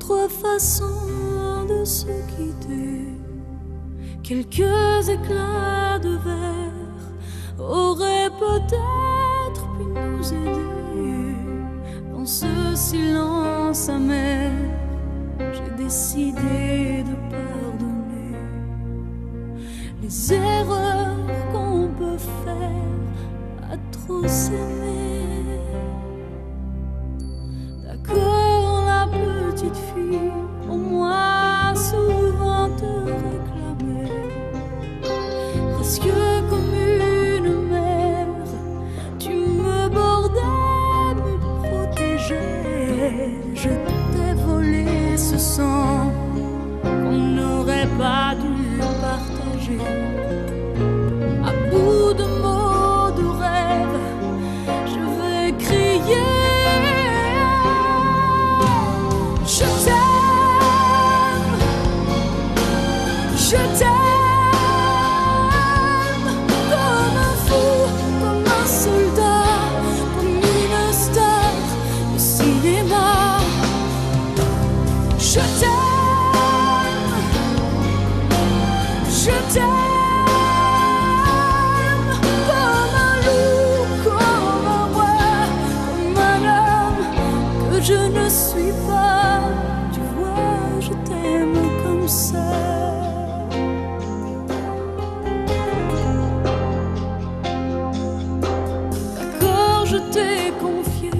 notre façon de se quitter. Quelques éclats de verre auraient peut-être pu nous aider. Dans ce silence amer, j'ai décidé de pardonner les erreurs qu'on peut faire à trop s'aimer. D'accord, la petite fille, au moins souvent te réclamait, presque comme une mère, tu me bordais, me protégeais. Je t'ai volé ce sang qu'on n'aurait pas dû partager. À bout de mots, de rêves, je vais crier. Je t'aime, je t'aime, comme un fou, comme un soldat, comme une star de cinéma. Je t'aime, je t'aime, comme un loup, comme un roi, comme un homme que je ne suis pas. Tu vois, je t'aime comme ça. D'accord, je t'ai confié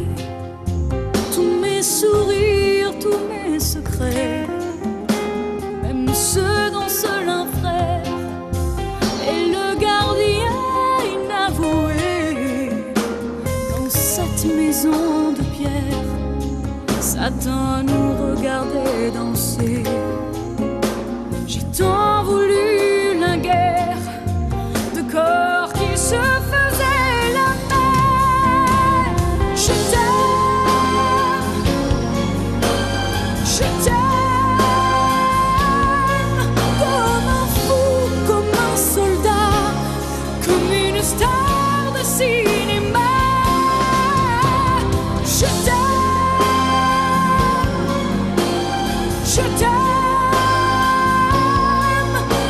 tous mes sourires, tous mes secrets, même ceux dont seul un frère est le gardien inavoué. Dans cette maison de pierre, Satan nous regardait danser. J'ai tant voulu la guerre de corps qui se faisaient la paix. Je t'aime, je t'aime, comme un fou, comme un soldat, comme une star de cinéma. Je t'aime, je t'aime,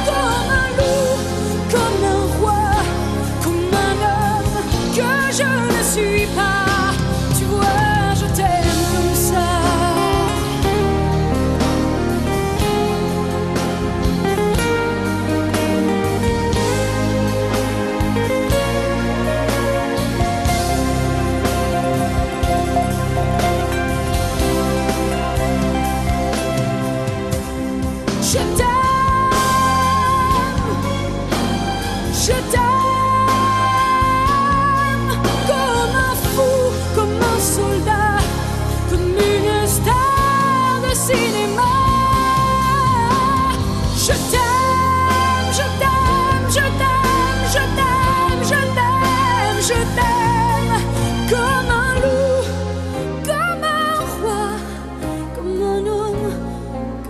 comme un loup, comme un roi, comme un homme que je ne suis pas. Tu vois, je t'aime comme ça. Je t'aime, je t'aime, comme un fou, comme un soldat, comme une star de cinéma. Je t'aime, je t'aime, je t'aime, je t'aime, je t'aime, je t'aime, comme un loup, comme un roi, comme un homme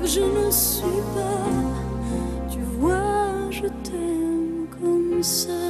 que je ne suis pas. Tu vois, je t'aime comme ça.